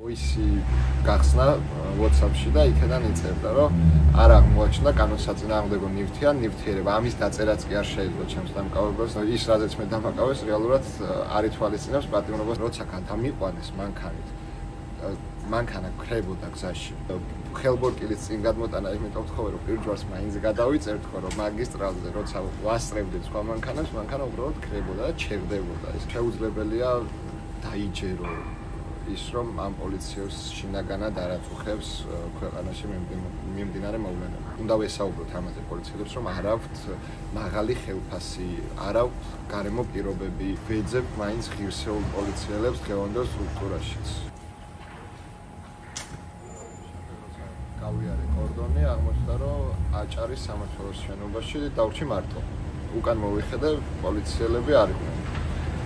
ვისი გახსნა WhatsApp-ში და იქიდან იწერდა, რომ არ აღმოაჩნდა კანონსაწინააღმდეგო ნივთიერება. ამის დაწერაც კი არ შეიძლება ჩემს დამკავებას. ის რაზეც მე დამაკავეს, რეალურად არ ითვალისწინებს პატიმრობას, როცა გამიყვანეს მანქანით. მანქანა ქრებოდა გზაში. ხელბორკილიც წინ გადმოტანა, იმიტომ ვთხოვე, რომ პირჯვარს მაინც გადავიწერთ, რომ მაგისტრალზე როცა ვასწრებდით სხვა მანქანებს, მანქანა უბრალოდ ქრებოდა და ჩერდებოდა. ეს შეუძლებელია დაიჯერო ის რომ ამ პოლიციას შინაგანად არ აწუხებს ქვეყანაში მიმდინარე მოვლენები. უნდა ვესაუბროთ ამაზე პოლიციელებს, რომ არ აქვთ მაღალი ხელფასი, არ აქვთ გარემო პირობები, ვეძებთ მაინც ღირსეულ პოლიციელებს დღევანდელ სტრუქტურაშიც. გავიარე კორდონი, აღმოჩნდა, რომ აჭარის სამმართველოს შენობაში დავრჩი მარტო. უკან მოვიხედე, პოლიციელები არ იყვნენ.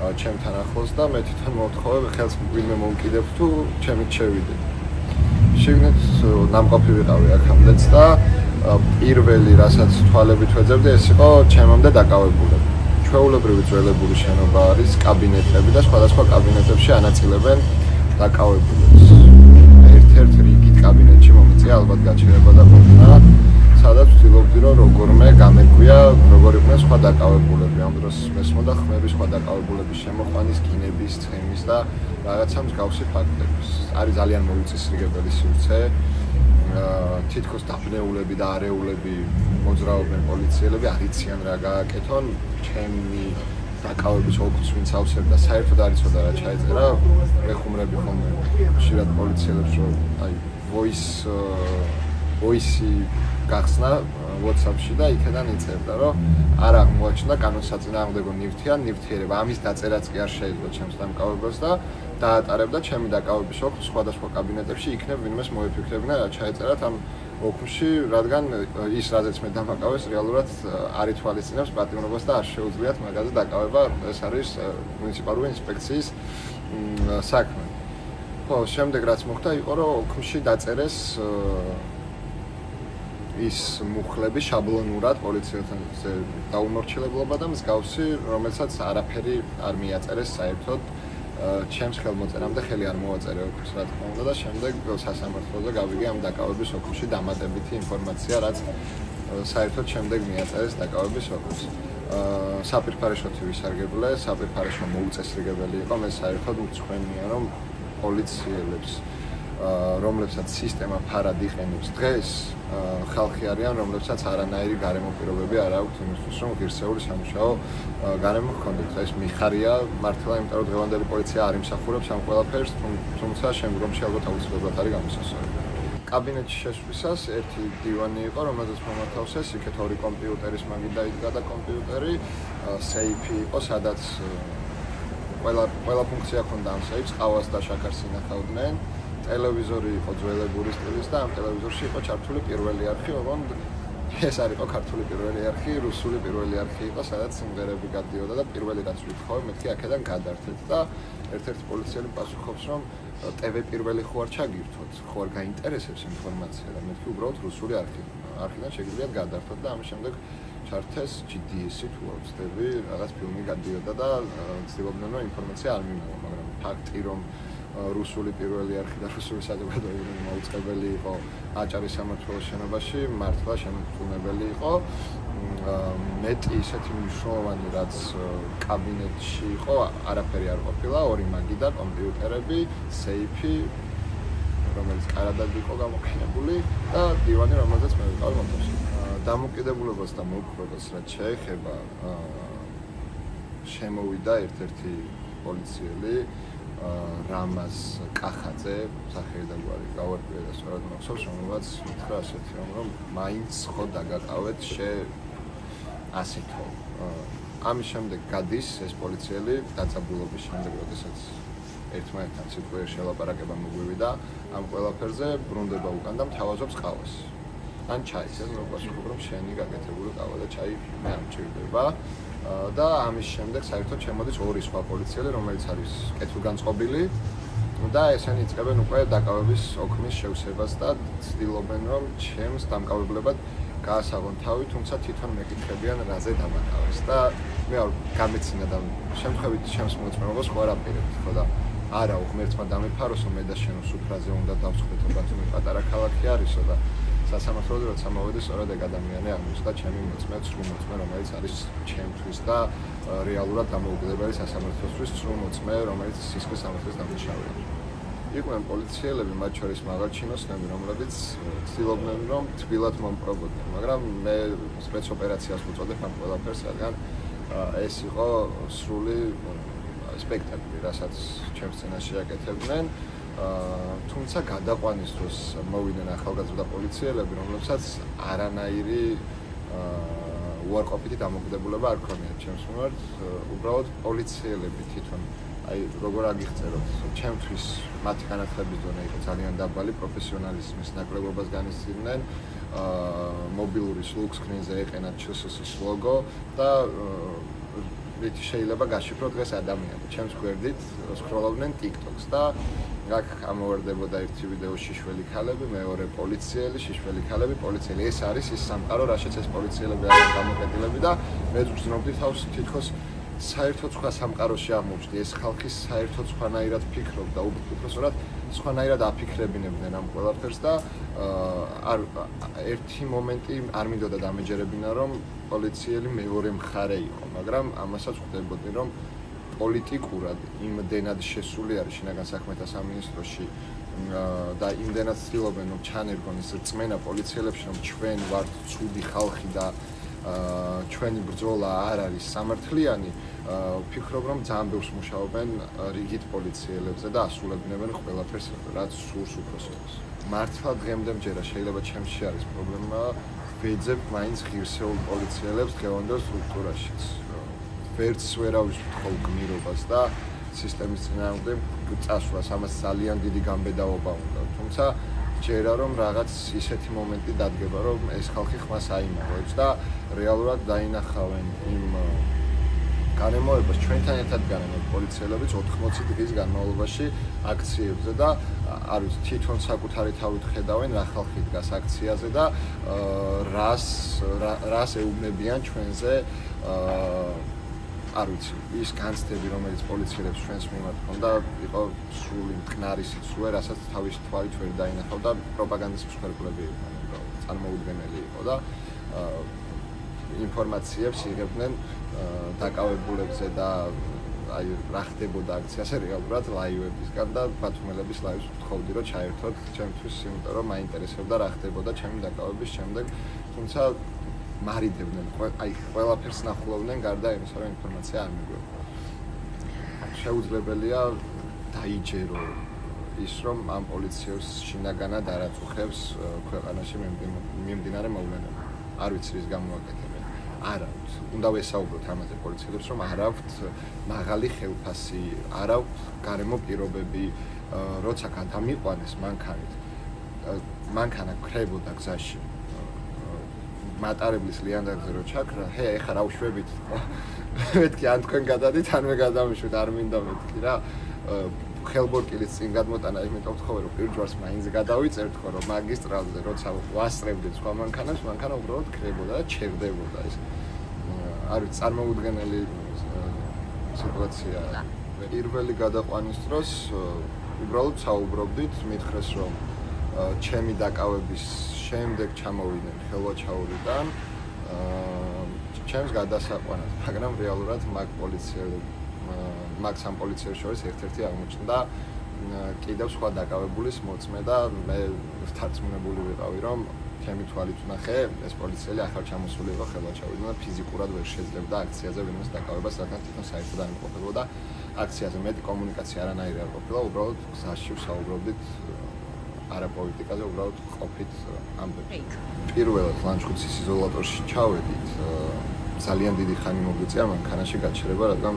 ჩემთან ახლოს და მე თვითონ მოვთხოვე ხელს ვინმე მოვკიდებ თუ ჩემით შევიდე. შიგნით ნამყოფი ვიყავი აქამდეც და პირველი რასაც თვალებით ვეძებდი ეს იყო ჩემამდე დაკავებულები. ჩვეულებრივი ძველებური შენობა არის კაბინეტები და სხვადასხვა კაბინეტებში ანაწილებენ დაკავებულებს. ერთ-ერთ რიგით კაბინეტში მომიწია ალბათ გაჩერება და ყოფნა, სადაც ვცდილობდი რომ როგორმე გამეკვია როგორ იყვნენ სხვა დაკავებულები. ამ დროს მესმოდა ხმების სხვა დაკავებულების შემოყვანის, გინების, ცხენის და რაღაცა მსგავსი ფაქტების. არის ძალიან მოუწესრიგებელი სივრცე. თითქოს დაბნეულები და არეულები მოძრაობენ პოლიციელები, არ იციან რა გააკეთონ. ჩემი დაკავების ოქროს ვინც ავსებდა, საერთოდ არ იცოდა რა ჩაეწერა. მეხუმრები ხოლმე ხშირად პოლიციელებს რომ აი ვოისი გახსნა WhatsApp-ში და იქიდან იწერდა, რომ არ აღმოაჩნდა კანონსაწინააღმდეგო ნივთიერება. ამის დაწერაც კი არ შეიძლება ჩემს დამკავებას და დაატარებდა ჩემი დაკავების ოქროს სხვადასხვა კაბინეტებში, იქნებ ვინმეს მოიფიქრებინა რა ჩაეწერათ ამ ოქროში, რადგან ის რაზეც მე დამაკავეს, რეალურად არ ითვალისწინებს პატიმრობას და არ შეუძლიათ მაგაზე დაკავება. ეს არის მუნიციპალური ინსპექციის საქმე. ხო, შემდეგ რაც მოხდა, იყო რომ ოქროში დაწერეს ის მუხლები შაბლონურად პოლიციელთან დაუმორჩილებლობა და მსგავსი, რომელსაც არაფერი არ მიაწერეს საერთოდ ჩემს ხელმოწერამდე ხელი არ მოვაწერე ოქროს რა თქმა უნდა და შემდეგ სასამართლოზე გავიგე ამ დაკავების ოქროში დამატებითი ინფორმაცია, რაც საერთოდ შემდეგ მიაწერეს დაკავების ოქროს. საპირფარეშოთი ვისარგებლე, საპირფარეშო მოუწესრიგებელი იყო, მე საერთოდ უცხვენია რომ პოლიციელებს რომლებსაც სისტემა ფარად იყენებს დღეს, ხალხი არიან, რომლებსაც არანაირი გარემო პირობები არ აქვთ იმისთვის, რომ ღირსეული სამუშაო გარემო ჰქონდეთ. ეს მიხარია მართლა, იმიტომ რომ დღევანდელი პოლიცია არ იმსახურებს ამ ყველაფერს, თუმცა შემდგომში ალბათ აუცილებლად არის გამოსასწორებელი. კაბინეტში შესვლისას ერთი დივანი იყო, რომელზეც მომათავსეს, იქეთ ორი კომპიუტერის მაგი დაიდგა და კომპიუტერი, სეიფი იყო, სადაც ყველა ფუნქცია ჰქონდა ამ სეიფს, ყავას და შაქარს ინახავდნენ. ტელევიზორი იყო ძველებური სტილის და ამ ტელევიზორში იყო ჩართული პირველი არხი, ოღონდ ეს არ იყო ქართული პირველი არხი, რუსული პირველი არხი იყო, სადაც სიმღერები გადიოდა და პირველი რაც ვითხოვე, მეთქი აქედან გადართეთ და ერთ-ერთი პოლიციელი პასუხობს, რომ TV პირველი ხო არ ჩაგირთოთ, ხო არ გაინტერესებს ინფორმაცია და მეთქი უბრალოდ რუსული არხიდან შეგიძლიათ გადართოთ და ამის შემდეგ ჩართეს GDS-ი თუ არ ვცდები, რაღაც ფილმი გადიოდა და ცდილობდნენ რომ ინფორმაცია არ მიმოვა, მაგრამ ფაქტი რომ რუსული პირველი არხი და რუსული საზოგადოებრივი მოუწყებელი იყო აჭარის სამმართველოს შენობაში, მართლა შემოწმებელი იყო. მეტი ისეთი მნიშვნელოვანი რაც კაბინეტში იყო, არაფერი არ ყოფილა, ორი მაგი და კომპიუტერები, სეიფი, რომელიც კარადად იყო გამოყენებული და დივანი, რომელზეც მე ვიყავი მოთავსებული. დამოკიდებულებას და მოგხვრობას რაც შეეხება, შემოვიდა ერთ-ერთი პოლიციელი რამაზ კახაძე, სახელი და გვარი გავარკვიე და სწორად მახსოვს, რომელსაც მითხრა ასეთი რომ მაინც ხო დაგაკავეთ ასეთო. ამის შემდეგ გადის ეს პოლიციელი დაძაბულობის შემდეგ, როდესაც ერთმანეთთან სიტყვიერ შელაპარაკება მოგვივიდა ამ ყველაფერზე, ბრუნდება უკან და მთავაზობს ყავას. ან ჩაის, ეს მოგპასუხობ რომ შენი გაკეთებული ყავა და ჩაი მე არ მჭირდება. და ამის შემდეგ საერთოდ შემოდის ორი სხვა პოლიციელი, რომელიც არის კეთილგანწყობილი და ესენი იწყებენ უკვე დაკავების ოქმის შევსებას და ცდილობენ რომ ჩემს დამკავებლებად გაასაღონ თავი, თუმცა თვითონ მეკითხებიან რაზე დამაკავეს და მე არ გამეცინა და შემთხვევით ჩემს მოწმენობას ხო არ აპირებთ, ხო და არა ღმერთმა დამიფაროსო მე და შენ სუფრაზე უნდა დავწყვეტო ბათუმი პატარა ქალაქი არისო და სასამართლოზე როცა მოვედი სწორედ ეგ ადამიანი აღმოჩნდა ჩემი მოწმე ცრუ მოწმე რომელიც არის ჩემთვის და რეალურად დამოუკიდებელი სასამართლოსთვის ცრუ მოწმე რომელიც სისხლის სამართლის დამნაშავეა იყვნენ პოლიციელები მათ შორის მაღალჩინოსნები რომლებიც ცდილობდნენ რომ თბილად მომპყრობოდნენ მაგრამ მე სპეცოპერაციას ვუწოდებ ამ ყველაფერს რადგან ეს იყო სრული სპექტაკლი რასაც ჩემს სცენაში აკეთებდნენ თუმცა გადაყვანის დროს მოვიდნენ ახალგაზრდა პოლიციელები რომლებსაც არანაირი უარყოფითი დამოკიდებულება არ ქონიათ ჩემს მიმართ უბრალოდ პოლიციელები თვითონ აი როგორ აგიხწეროთ ჩემთვის მათი განათლების დონე იყო ძალიან დაბალი პროფესიონალიზმის ნაკლებობას განიცდიდნენ მობილური lock screen-ზე ეყენათ ЧСС-ის ლოგო და რითი შეიძლება გაშიფრო დღეს ადამიანი ჩემს გვერდით სკროლობდნენ TikTok-ს და აქ ამოვარდებოდა ერთი ვიდეო შიშველი ქალები მეორე პოლიციელი შიშველი ქალები პოლიციელი ეს არის ის სამყარო რაშიც ეს პოლიციელები არიან გამოკეტილები და მე ვგრძნობდი თავს თითქოს საერთოდ სხვა სამყაროში აღმოჩნდი ეს ხალხი საერთოდ სხვანაირად ფიქრობდა უბრალოდ სხვანაირად აფიქრებინებდნენ ამ ყველაფერს და ერთი მომენტი არ მინდოდა დამეჯერებინა რომ პოლიციელი მეორე მხარე იყო მაგრამ ამასაც ხვდებოდი რომ პოლიტიკურად იმდენად შესული არის შინაგან საქმეთა სამინისტროში და იმდენად ცდილობენ რომ ჩანერგონ ეს რწმენა პოლიციელებში რომ ჩვენ ვართ ცუდი ხალხი და ჩვენი ბრძოლა არ არის სამართლიანი ვფიქრობ რომ ძალიან ბევრს მუშაობენ რიგით პოლიციელებზე და ასრულებდნენ ყველაფერს რაც სურს უფროსობას მართლა დღემდე მჯერა შეიძლება ჩემში არის პრობლემა ვეძებ მაინც ღირსეულ პოლიციელებს დღევანდელ სტრუქტურაშიც ვერც ვერავის ვთხოვ გმირობას და სისტემის წინააღმდეგ წასვლას ამას ძალიან დიდი გამბედაობა უნდა თუმცა ჯერა რომ რაღაც ისეთი მომენტი დადგება რომ ეს ხალხი ხმას აიმაღლებს და რეალურად დაინახავენ იმ განემოებას ჩვენთან ერთად განემოება პოლიციელებიც 80 დღის განმავლობაში აქციებზე და არ ვიცი თვითონ საკუთარი თავით ხედავენ რა ხალხი დგას აქციაზე და რას ეუბნებიან ჩვენზე არ ვიცი ის განცდები რომელიც პოლიციელებს ჩვენს მიმართ ჰქონდა იყო სრული მტკნარი სიცრუე რასაც თავის თვალით ვერ დაინახავდა პროპაგანდის მსხვერპლები იყვნენ უბრალოდ წარმოუდგენელი იყო და ინფორმაციებს იღებდნენ დაკავებულებზე და აი რა ხდებოდა აქციაზე რეალურად ლაივებისგან და ბათუმელების ლაივს ვთხოვდი რომ ჩაერთოთ ჩემთვის იმიტომ რომ მაინტერესებდა რა ხდებოდა ჩემი დაკავების შემდეგ თუმცა მარიდებდნენ აი ყველაფერს ნახულობდნენ გარდა იმისა რომ ინფორმაცია არ მიგვეღო შეუძლებელია დაიჯერო ის რომ ამ პოლიციელს შინაგანად არ აწუხებს ქვეყანაში მიმდინარე მოვლენები არ ვიცი რის გამო აკეთებენ არ აქვთ უნდა ვესაუბროთ ამაზე პოლიციელებს რომ არ აქვთ მაღალი ხელფასი არ აქვთ გარემო პირობები როცა გადამიყვანეს მანქანა ქრებოდა გზაში მატარებლის ლიანდაგზე რო ჩაქრა, ეხა რა უშვებით. მეთქი ან თქვენ გადადით, ან მე გადამიშვით, არ მინდა მეთქი რა. ხელბორკილიც წინ გადმოტანა, იმიტომ ვთხოვე რომ პირჯვარს მაინც გადავიწერთ ხო რომ მაგისტრალზე როცა ვასწრებდით სხვა მანქანას, მანქანა უბრალოდ ქრებოდა და ჩერდებოდა ეს. არ ვიცი, წარმოუდგენელი სიტუაცია. პირველი გადაყვანის დროს უბრალოდ საუბრობდით, მითხრეს რომ ჩემი დაკავების შემდეგ ჩამოვიდნენ ხელვაჩაურიდან ჩემს გადასაყვანად, მაგრამ რეალურად მაგ სამ პოლიციელს შორის ერთ-ერთი აღმოჩნდა კიდევ სხვა დაკავებულის მოწმე და მე თარწმუნებული ვიყავი, რომ ჩემი თვალით ვნახე, ეს პოლიციელი ახალ ჩამოსული იყო ხელვაჩაურიდან და ფიზიკურად ვერ შეძლებდა აქციაზე ვინმეს დაკავებას, რადგან თვითონ საერთოდ არ იმყოფებოდა აქციაზე. მეტი კომუნიკაცია არანაირი არ ყოფილა, უბრალოდ გზაში ვსაუბრობდით არა პოლიტიკაზე, უბრალოდ ყოფით ამბები. პირველად ლანჩხუთის იზოლატორში ჩავედით. ძალიან დიდი ხანი მოგვიწია მანქანაში გაჩერება, რადგან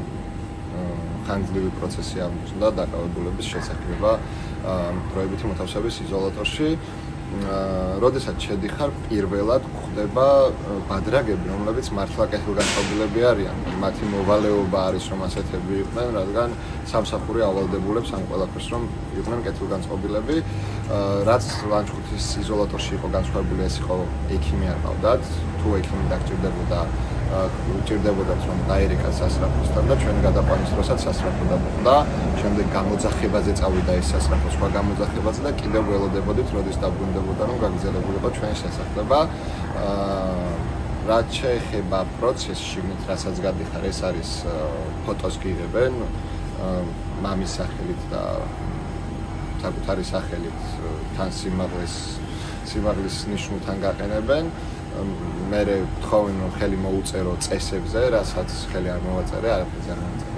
ხანგრძლივი პროცესი აღმოჩნდა დაკავებულების შესაძლებლობა დროებითი მოთავსების იზოლატორში. როდესაც შედიხარ, პირველად გვხვდება ბადრაგები, რომლებიც მართლა კეთილგანწყობილები არიან. მათი მოვალეობა არის, რომ ასეთები იყვნენ, რადგან სამსახური ავალდებულებს ამ ყველაფერს, რომ იყვნენ კეთილგანწყობილები. რაც ლანჩხუთის იზოლატორში იყო განსხვავებული, ეს იყო ექიმი არ ყავდათ. თუ ექიმი დაგჭირდებოდა უჭირდებოდათ რომ დაერეკა სასწრაფოსთან და ჩვენ გადაყვანის დროსაც სასწრაფო დაბრუნდა. შემდეგ გამოძახებაზე წავიდა ეს სასწრაფო სხვა გამოძახებაზე და კიდევ ველოდებოდით, როდის დაბრუნდებოდა რომ გაგრძელებულიყო ჩვენი სასახლება. რაც შეეხება პროცესში, რასაც გადიხარ, ეს არის ფოტოს გიღებენ მამის სახელით და საკუთარი სახელით თან სიმაღლის ნიშნულთან გაყენებენ. მე ვთხოვენ რომ ხელი მოუწერო წესებზე, რასაც ხელი არ მოვაწერე, არაფერს არ მოვაწერე.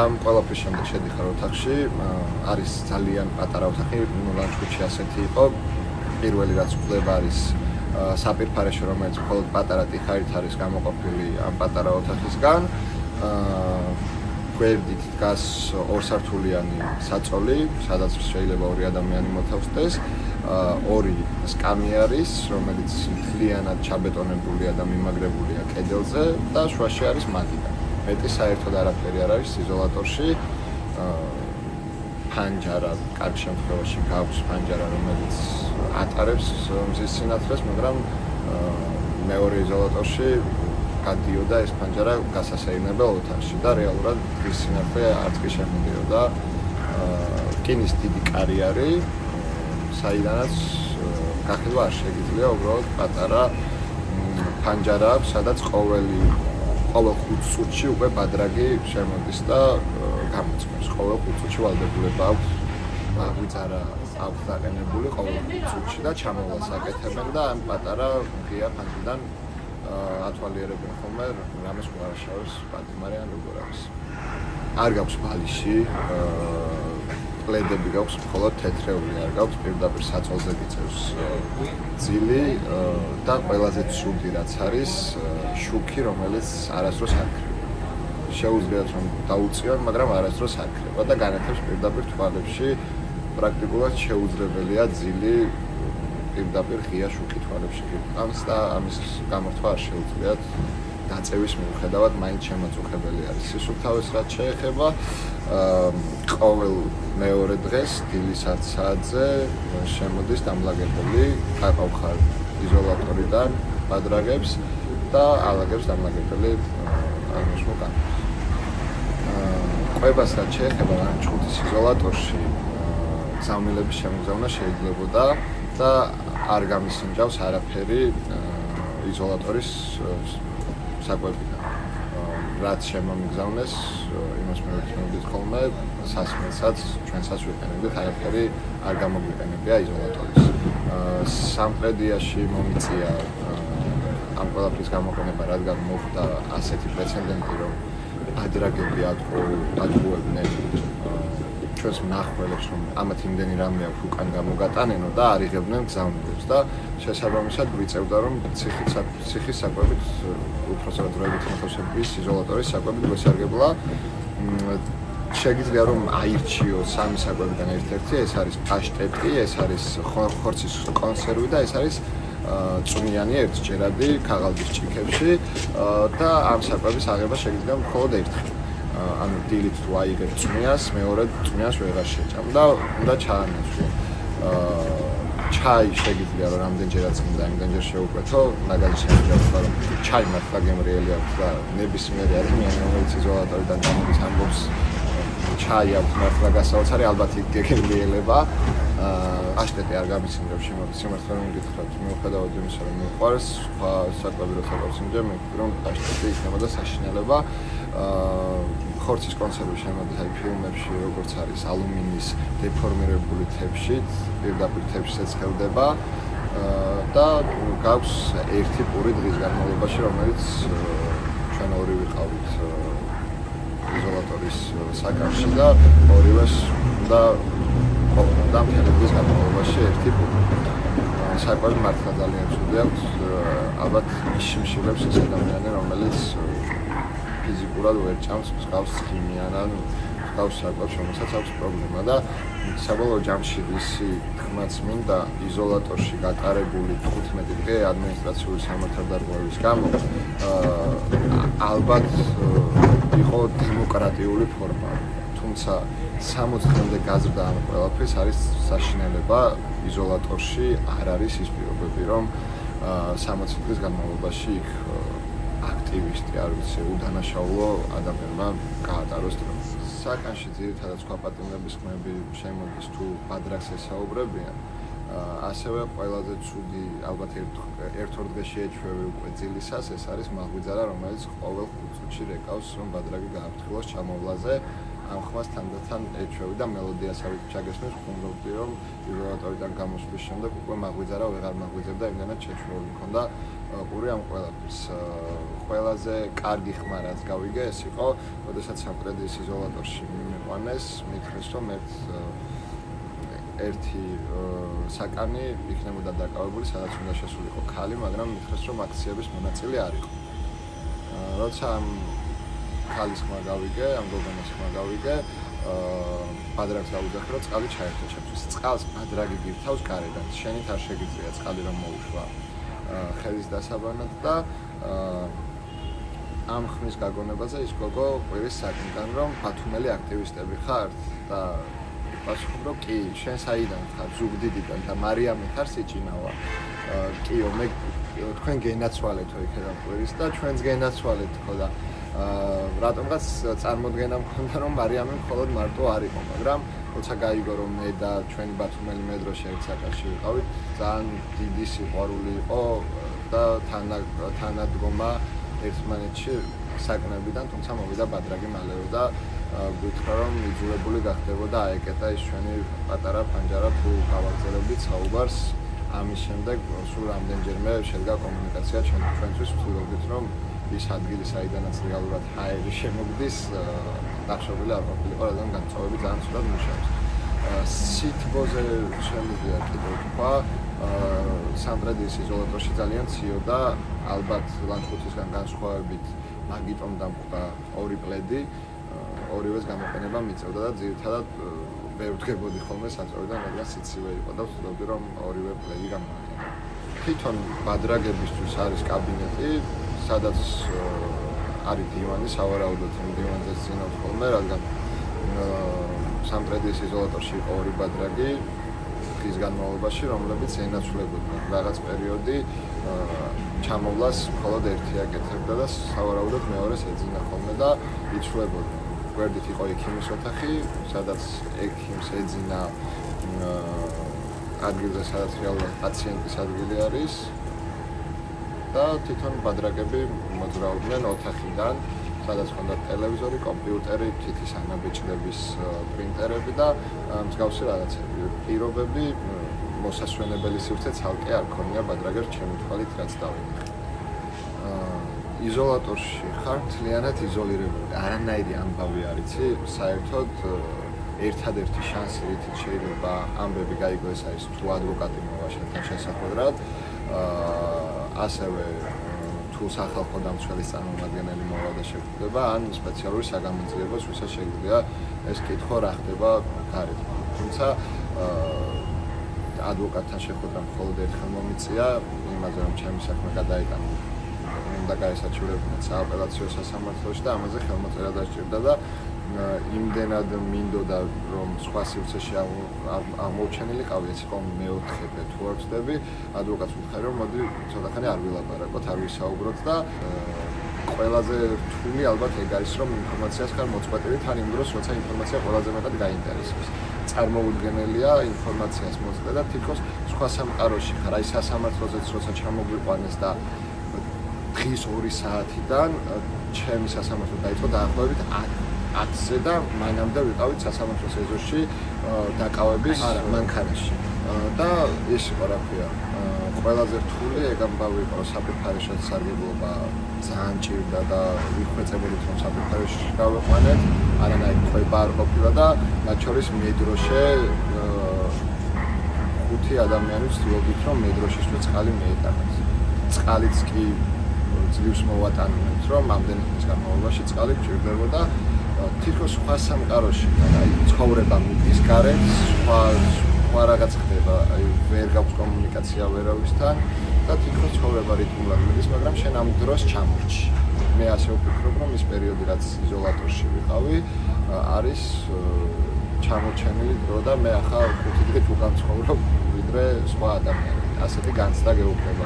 ამ ყველაფრის შემდეგ შედიხარ ოთახში, არის ძალიან პატარა ოთახი, ლანჩხუთში ასეთი იყო. პირველი რაც ვკლება არის საპირფარეშო, რომელიც მხოლოდ პატარა ტიხარით არის გამოყოფილი ამ პატარა ოთახისგან. გვერდით დგას ორსართულიანი საწოლი, სადაც შეიძლება ორი ადამიანი მოთავსდეს. ორი სკამი არის, რომელიც მთლიანად ჩაბეტონებულია და მიმაგრებულია კედელზე და შუაში არის მატიტა. მეტი საერთოდ არაფერი არ არის იზოლატორში. ფანჯარა, კარგ შემთხვევაში გაქვს ფანჯარა, რომელიც ატარებს მზის სინათლეს, მაგრამ მეორე იზოლატორში გადიოდა ეს ფანჯარა გასასეირნებელ ოთახში და რეალურად მზის სინათლე არც კი შემოდიოდა. რკინის დიდი კარი არის, საიდანაც გახედვა არ შეგიძლია, უბრალოდ პატარა ფანჯარა აქვს, სადაც ყოველ 5 წუთში უკვე ბადრაგი შემოდის და გამოწმებს. ყოველ 5 წუთში ვალდებულება აქვს აღვიძარა აქვს დაყენებული ყოველ 5 წუთში და ჩამოვლას აკეთებენ და ამ პატარა ღია ფანჯრიდან ათვალიერებენ ხოლმე რამეს უარაშავებს პატიმარი ან როგორ არის. არ გაქვს ბალიში, პლედები გაქვს მხოლოდ თეთრეული, არ გაქვს პირდაპირ საწოლზე გიწევს ძილი და ყველაზე ცუდი რაც არის შუქი, რომელიც არასდროს არ ქრება. შეუძლიათ რომ დაუწიონ, მაგრამ არასდროს არ ქრება და განათებს პირდაპირ თვალებში. პრაქტიკულად შეუძლებელია ძილი პირდაპირ ღია შუქი თვალებში გიყვანს და ამის გამორთვა არ შეუძლიათ. დაწევის მიუხედავად მაინც შემაწუხებელი არის. სისუფთავეს რაც შეეხება, ყოველ მეორე დღეს დილის 10 საათზე შემოდის დამლაგებელი, აკავხარ იზოლატორიდან ბადრაგებს და ალაგებს დამლაგებელი აღმოჩნდა. ყვებას რაც შეეხება ლანჩხუთის იზოლატორში, გზავნილების შემოგზავნა შეიძლებოდა და არ გამისინჯავს არაფერი იზოლატორის საკვებიდან. რაც შემომიგზავნეს, იმას მივეცნობდით ხოლმე, სასმელსაც ჩვენსაც ვიყენებდით, არაფერი არ გამოგვიყენებია იზოლატორის. სამტრედიაში მომიწია ამ ყველაფრის გამოყენება, რადგან მოხდა ასეთი პრეცედენტი, რომ ბადრაგები ატყუებდნენ ჩვენს მნახველებს, რომ ამათ იმდენი რამე აქვს უკან გამოგატანენო და არ იღებდნენ გზავნილებს და შესაბამისად გვიწევდა, რომ ციხის საკვებით, უпроსტად მოთავსების იზოლატორის საკვებით გვესარგებლა. შეგიძლია რომ აირჩიო სამი საკვებიდან ერთ-ერთი, ეს არის პაშტეტი, ეს არის ხორცის კონსერვი და ეს არის წვნიანი ერთჯერადი ქაღალდის ჭიქებში და ამ საკვების აღება შეგიძლია მხოლოდ ერთხელ. ანუ დილით თუ აიღებ წვნიანს, მეორე წვნიანს ვეღარ შეჭამ და უნდა ჩაანაცვლო. ჩაი შეგიძლია რომ რამდენჯერაც გინდა იმდენჯერ შეუკვეთო, მაგალითად შეგვიძლია რომ ჩაი მართლა გემრიელი აქვს და ნებისმიერი ადამიანი რომელიც იზოლატორიდან გამოდის ამბობს ჩაი აქვს მართლა გასაოცარი, ალბათ იქ გეგმრიელება. პაშტეტი არ გამისინჯებს სიმართლე რომ გითხრათ, მიუხედავად იმისა რომ მიყვარს, სხვა საკვები როცა გავსინჯე, მეკითხი რომ პაშტეტი იქნებოდა საშინელება. ხორცის კონსერვი შემოდის აი ფილმებში, როგორც არის ალუმინის დეფორმირებული თეფშით, პირდაპირ თეფშიც ხევდება და გაქვს ერთი პური დღის განმავლობაში, რომელიც ჩვენ ორი ვიყავით იზოლატორის საკარში და ორივეს და მთელი დღის განმავლობაში ერთი პური. საკვები მართლა ძალიან ცუდი აქვს, ალბათ ისიმშილებს ეს ადამიანი, რომელიც ფიზიკურად ვერ ჭამს მსგავს ქიმიანად, მსგავს საკვებს, რომელსაც აქვს პრობლემა და საბოლოო ჯამში ისი თქმაც მინდა იზოლატორში გატარებული 15 დღე ადმინისტრაციული სამართალდარღვევის გამო ალბათ იყო დემოკრატიული ფორმა. თუმცა 60 დღემდე გაზრდა ამ ყველაფრის არის საშინელება იზოლატორში არ არის ის პირობები, რომ 60 დღის განმავლობაში იქ აქტივისტი, არ ვიცი, უდანაშაულო ადამიანმა გაატაროს დრო. საკანში ძირითადად სხვა პატიმრების ხმები შემოდის თუ ბადრაგს ესაუბრებიან. ასევე ყველაზე ცუდი, ალბათ ერთ-ორ დღეში ეჩვევი უკვე ძილისას, ეს არის მაღვიძარა, რომელიც ყოველ 5 წუთში რეკავს, რომ ბადრაგი გააფრთხილოს ჩამოვლაზე. ამ ხმას თანდათან ეჩვევი და მელოდიასაც ჩაგესმის, ხუმრობდი, რომ იზოლატორიდან გამოსვლის შემდეგ უკვე მაღვიძარა ვეღარ მაღვიძებდა, იმდანაც შეჩვეული მქონდა ყური ამ ყველაფერს. ყველაზე კარგი ხმა რაც გავიგე, ეს იყო, როდესაც სამტრედიის იზოლატორში მიმიყვანეს, მითხრეს, რომ ერთი საკანი იქნებოდა დაკავებული, სადაც უნდა შესულიყო ქალი, მაგრამ მითხრეს, რომ აქციების მონაწილე არ იყო. როცა ამ ქალის ხმა გავიგე, ამ გოგონას ხმა გავიგე, ბადრაგს დაუძახე, რომ წყალი ჩაერთო ჩემთვის. წყალს ბადრაგი გირთავს გარედან, შენით არ შეგიძლია წყალი რომ მოუშვა ხელის დასაბანად და ამ ხმის გაგონებაზე ის გოგო ყვირის საკნიდან, რომ ბათუმელი აქტივისტები ხართ და პასუხობ, რომ კი, შენ საიდან ხარ, ზუგდიდიდან და მარიამი ხარ სიჭინავა. კიო, მე თქვენ გენაცვალეთო იქიდან ყვირის და ჩვენც გენაცვალეთ თქო და რატომღაც წარმოდგენა მქონდა, რომ მარიამი მხოლოდ მარტო არ იყო, მაგრამ როცა გაიგო, რომ მე და ჩვენი ბათუმელი მედროშე ერთ საკაში ვიყავით, ძალიან დიდი სიყვარული იყო და თანადგომა ერთმანეთში საკნებიდან, თუმცა მოვიდა ბადრაგი მალევე და გითხრა, რომ იძულებული გახდებოდა აეკეტა ის ჩვენი პატარა ფანჯარა თუ გავაგზავნებდით საუბარს. ამის შემდეგ სულ რამდენჯერმე შედგა კომუნიკაცია ჩვენთვის, ვცდილობდით, რომ ის ადგილი, საიდანაც რეალურად ჰაერი შემოგდის, დახშობილი არ ყოფილიყო, რადგან განწყობები ძალიან ცუდად მუშაობს. სითბოზე შემიძლია კიდევ თქვა, სამტრედიის იზოლატორში ძალიან ციო და ალბათ ლანჩხუთისგან განსხვავებით მაგიტომ დამკვდა 2 პლედი, ორივეს გამოყენება მიწევდა და ძირითადად ვერ ვდგებოდი ხოლმე საწოლიდან, რადგან სიცივე იყო და ვცდილობდი, რომ ორივე პლედი გამოყენება. თვითონ ბადრაგებისთვის არის კაბინეტი, სადაც არის დივანი, სავარაუდოდ იმ დივანზე წინავთ ხოლმე, რადგან სამტრედიის იზოლატორში იყო 2 ბადრაგი დღის განმავლობაში, რომლებიც ენაცვლებოდნენ რაღაც პერიოდი ჩამოვლას მხოლოდ ერთი აკეთებდა და სავარაუდოდ მეორეს ეძინა ხოლმე და იცვლებოდნენ. გვერდით იყო ექიმის ოთახი, სადაც ექიმს ეძინა ადგილზე, სადაც რეალურად პაციენტის ადგილი არის და თვითონ ბადრაგები მოძრაობდნენ ოთახიდან, სადაც ჰქონდა ტელევიზორი, კომპიუტერი, თითის ანაბეჭდების პრინტერები და მსგავსი რაღაცები. პირობები მოსასვენებელი სივრცე ცალკე არ ქონია ბადრაგებს ჩემი თვალით რაც დავინახე. იზოლატორში ხარ მთლიანად იზოლირებული. არანაირი ამბავი არ იცი, საერთოდ ერთადერთი შანსი, რითიც შეიძლება ამბები გაიგო, ეს არის თუ ადვოკატი მოვა შენთან შესახვედრად, ასევე თუ სახალხო დამცველის წარმომადგენელი მოვა და შეგვხვდება, ან სპეციალური საგამოძიებას, ვისაც შეგვიძლია ეს კითხვა რა ხდება გარეთ. თუმცა ადვოკატთან შეხვედრა მხოლოდ ერთხელ მომიწია, იმაზე რომ ჩემი საქმე გადაიტანა და გაესაჩივრებინათ სააპელაციო სასამართლოში და ამაზე ხელმოწერა დასჭირდა და იმდენად მინდოდა რომ სხვა სივრცეში აღმოჩენილიყავი, ეს იყო მეოთხე თუ არ ვცდები, ადვოკატს ვუთხარი, რომ მოდი ცოტახანი არ ვილაპარაკოთ, არ ვისაუბროთ და ყველაზე რთული ალბათ ეგ არის, რომ ინფორმაციას ხარ მოწყვეტილი თან იმ დროს, როცა ინფორმაცია ყველაზე მეტად გაინტერესებს. წარმოუდგენელია ინფორმაციას მოწყვეტა და თითქოს სხვა სამყაროში ხარ, აი სასამართლოზეც როცა ჩამოგვიყვანეს და დღის 2 საათიდან ჩემი სასამართლო დაიწყო დაახლოებით 10-ზე და მანამდე ვიყავით სასამართლოს ეზოში დაკავების მანქანაში. და ეს იყო რა ქვია, ყველაზე რთული ეგ ამბავი იყო, საფრთხეში სარგებლობა ძალიან ჭირდა და ვიხვეწებოდით რომ საფრთხეში გავეყვანეთ, არანაირი ხვება არ ყოფილა და მათ შორის მედროშე 5 ადამიანი ვცდილობდით რომ მედროშისთვის წყალი მიეტანოთ. წყალიც კი ძლივს მოვატანებთ, რომ ამდენი ხნის განმავლობაში წყალი გჭირდებოდა. თითქოს სხვა სამყაროში, აი ცხოვრება მიდის გარეთ, სხვა რაღაც ხდება, აი ვერ გაქვს კომუნიკაცია ვერავისთან და თითქოს ცხოვრება რიტმულად მიდის, მაგრამ შენ ამ დროს ჩამორჩი. მე ასე ვფიქრობ, რომ ის პერიოდი, რაც იზოლატორში ვიყავი, არის ჩამორჩენილი დრო და მე ახლა 5 დღით უკან ცხოვრობ ვიდრე სხვა ადამიანები. ასეთი განცდა გეუფება.